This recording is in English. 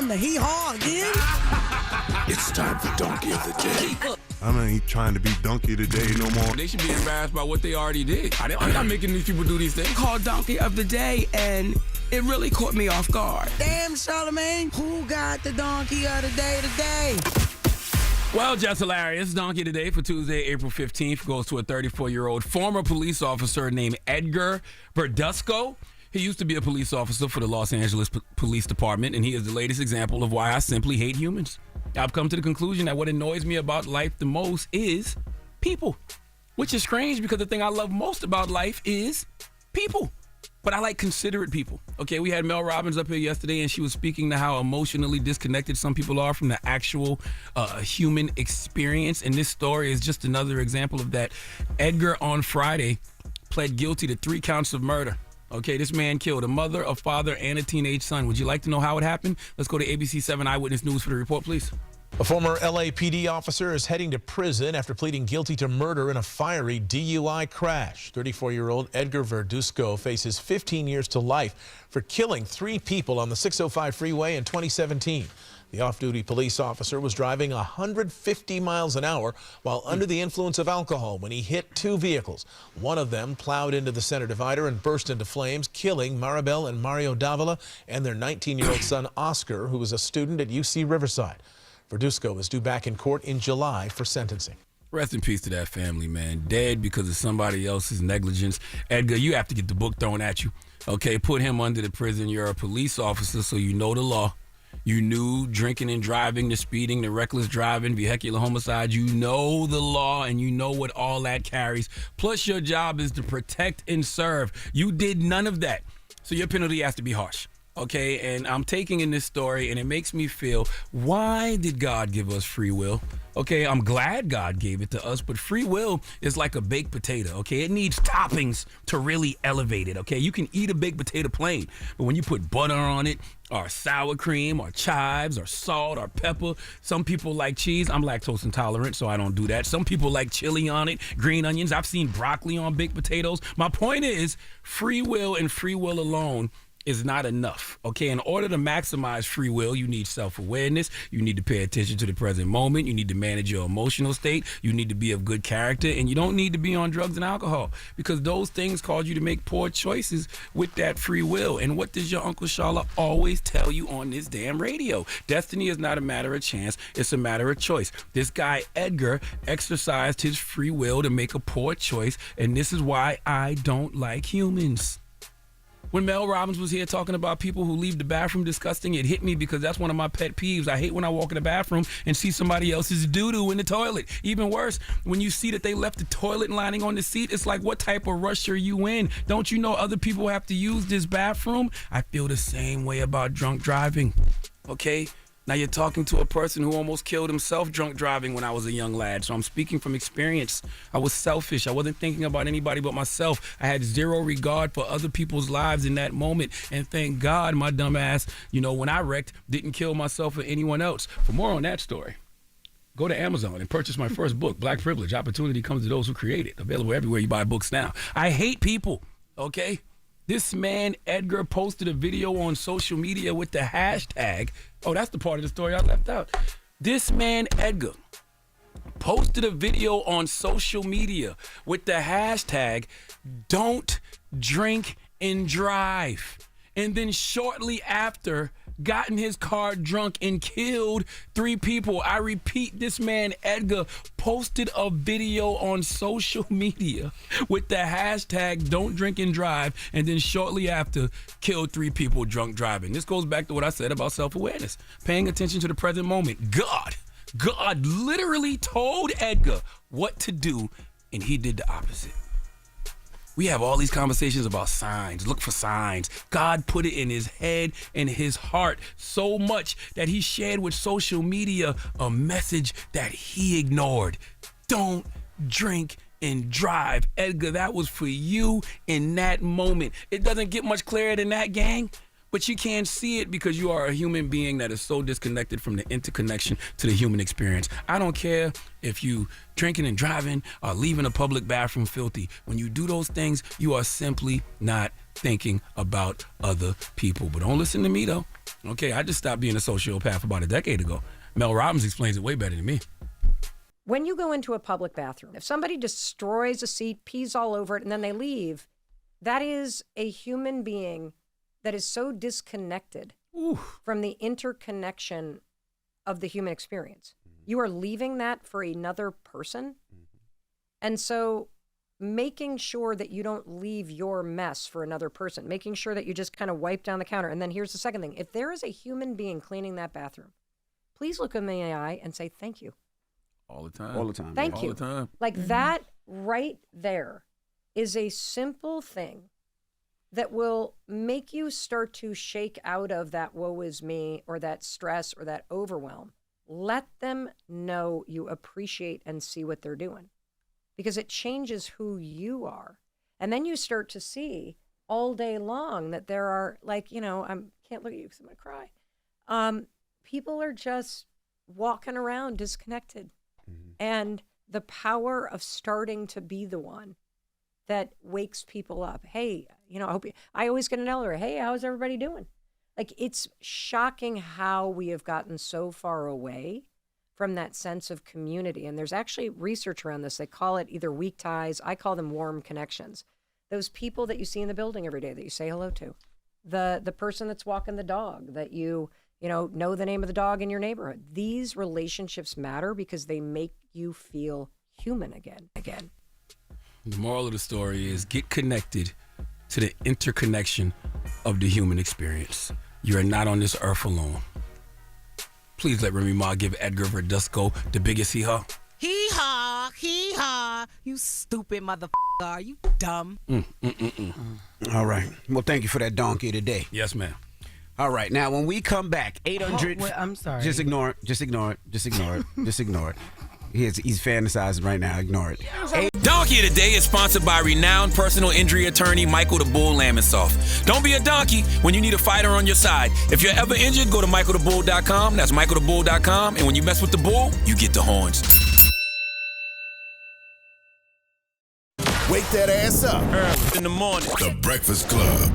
time to hee-haw again. It's time for Donkey of the Day. I ain't trying to be donkey today no more. They should be embarrassed by what they already did. I'm not making these people do these things. Called Donkey of the Day, and it really caught me off guard. Damn, Charlamagne, who got the donkey of the day today? Well, Jess Hilarious, Donkey today for Tuesday, April 15th, goes to a 34-year-old former police officer named Edgar Verduzco. He used to be a police officer for the Los Angeles Police Department, and he is the latest example of why I simply hate humans. I've come to the conclusion that what annoys me about life the most is people, which is strange because the thing I love most about life is people. But I like considerate people. Okay, we had Mel Robbins up here yesterday, and she was speaking to how emotionally disconnected some people are from the actual human experience. And this story is just another example of that. Edgar on Friday pled guilty to 3 counts of murder. Okay, this man killed a mother, a father, and a teenage son. Would you like to know how it happened? Let's go to ABC 7 Eyewitness News for the report, please. A former LAPD officer is heading to prison after pleading guilty to murder in a fiery DUI crash. 34-year-old Edgar Verduzco faces 15 years to life for killing 3 people on the 605 freeway in 2017. The off-duty police officer was driving 150 miles an hour while under the influence of alcohol when he hit 2 vehicles. One of them plowed into the center divider and burst into flames, killing Maribel and Mario Davila and their 19-year-old son Oscar, who was a student at UC Riverside. Verduzco is due back in court in July for sentencing. Rest in peace to that family, man. Dead because of somebody else's negligence. Edgar, you have to get the book thrown at you. Okay, put him under the prison. You're a police officer, so you know the law. You knew drinking and driving, the speeding, the reckless driving, vehicular homicide. You know the law, and you know what all that carries. Plus, your job is to protect and serve. You did none of that, so your penalty has to be harsh. Okay, and I'm taking in this story, and it makes me feel, why did God give us free will? Okay, I'm glad God gave it to us, but free will is like a baked potato, okay? It needs toppings to really elevate it, okay? You can eat a baked potato plain, but when you put butter on it, or sour cream, or chives, or salt, or pepper, some people like cheese. I'm lactose intolerant, so I don't do that. Some people like chili on it, green onions. I've seen broccoli on baked potatoes. My point is, free will and free will alone is not enough, okay? In order to maximize free will, you need self-awareness. You need to pay attention to the present moment. You need to manage your emotional state. You need to be of good character, and you don't need to be on drugs and alcohol because those things cause you to make poor choices with that free will. And what does your Uncle Shala always tell you on this damn radio? Destiny is not a matter of chance. It's a matter of choice. This guy, Edgar, exercised his free will to make a poor choice, and this is why I don't like humans. When Mel Robbins was here talking about people who leave the bathroom disgusting, it hit me because that's one of my pet peeves. I hate when I walk in the bathroom and see somebody else's doo-doo in the toilet. Even worse, when you see that they left the toilet lining on the seat, it's like, what type of rush are you in? Don't you know other people have to use this bathroom? I feel the same way about drunk driving, okay? Now you're talking to a person who almost killed himself drunk driving when I was a young lad. So I'm speaking from experience. I was selfish. I wasn't thinking about anybody but myself. I had zero regard for other people's lives in that moment. And thank God my dumb ass, when I wrecked, didn't kill myself or anyone else. For more on that story, go to Amazon and purchase my first book, Black Privilege. Opportunity Comes to Those Who Create It. Available everywhere you buy books now. I hate people, okay? This man, Edgar, posted a video on social media with the hashtag. Oh, that's the part of the story I left out. This man, Edgar, posted a video on social media with the hashtag, "Don't drink and drive." And then shortly after, got in his car drunk and killed 3 people. I repeat, this man, Edgar, posted a video on social media with the hashtag "Don't drink and drive," and then shortly after, killed 3 people drunk driving. This goes back to what I said about self-awareness, paying attention to the present moment. God literally told Edgar what to do, and he did the opposite. We have all these conversations about signs. Look for signs. God put it in his head and his heart so much that he shared with social media a message that he ignored. Don't drink and drive. Edgar, that was for you in that moment. It doesn't get much clearer than that, gang. But you can't see it because you are a human being that is so disconnected from the interconnection to the human experience. I don't care if you drinking and driving or leaving a public bathroom filthy. When you do those things, you are simply not thinking about other people. But don't listen to me, though. Okay, I just stopped being a sociopath about a decade ago. Mel Robbins explains it way better than me. When you go into a public bathroom, if somebody destroys a seat, pees all over it, and then they leave, that is a human being that is so disconnected from the interconnection of the human experience. You are leaving that for another person. And so making sure that you don't leave your mess for another person, making sure that you just kind of wipe down the counter. And then here's the second thing. If there is a human being cleaning that bathroom, please look them in the eye and say, thank you. All the time. All the time. Thank you. All the time. Like that right there is a simple thing that will make you start to shake out of that woe is me or that stress or that overwhelm. Let them know you appreciate and see what they're doing, because it changes who you are. And then you start to see all day long that there are, like, you know, I can't look at you because I'm going to cry. People are just walking around disconnected. And the power of starting to be the one that wakes people up. Hey, you know, I always get an elevator. Hey, how's everybody doing? Like, it's shocking how we have gotten so far away from that sense of community. And there's actually research around this. They call it either weak ties. I call them warm connections. Those people that you see in the building every day that you say hello to. The person that's walking the dog that you know the name of the dog in your neighborhood. These relationships matter because they make you feel human again. The moral of the story is get connected to the interconnection of the human experience. You are not on this earth alone. Please let Remy Ma give Edgar Verduzco the biggest hee-haw. Hee-haw, hee-haw. You stupid motherfucker. Are you dumb? All right. Well, thank you for that donkey today. Yes, ma'am. All right. Now, when we come back, 800. wait, I'm sorry. Just ignore it. Just ignore it. Just ignore it. Just ignore it. He's fantasizing right now. Ignore it. Donkey of the Day is sponsored by renowned personal injury attorney Michael the Bull Lamonsoff. Don't be a donkey when you need a fighter on your side. If you're ever injured, go to michaelthebull.com. That's michaelthebull.com. And when you mess with the bull, you get the horns. Wake that ass up. Early in the morning. The Breakfast Club.